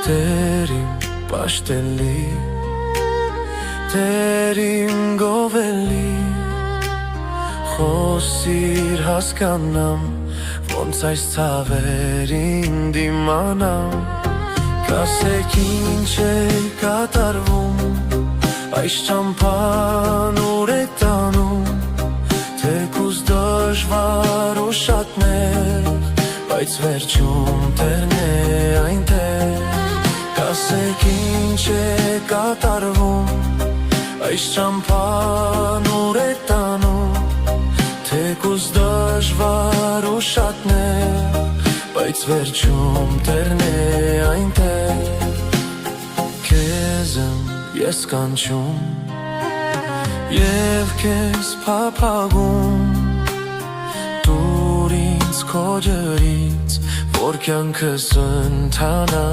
Տերիմ պաշտելի, տերիմ գովելի, խոսիր հասկանամ, ոնց այս ցավերին դիմանամ, կասեք ինչ է կատարվում, այս ճամփան ուր է տանում, թեկուզ դժվար ու շատ նեղ, բայց վերջում տերն է այնտեղ, կասեք ինչ է կատարվում, այս ճամփան ուր է տանում, թեկուզ դժվար ու շատ նեղ, բայց վերջում տերն է այնտեղ, քեզ եմ ես կանչում և քեզ փափագում, դուր ինձ քո ջրից, որ կյանքս ընթանա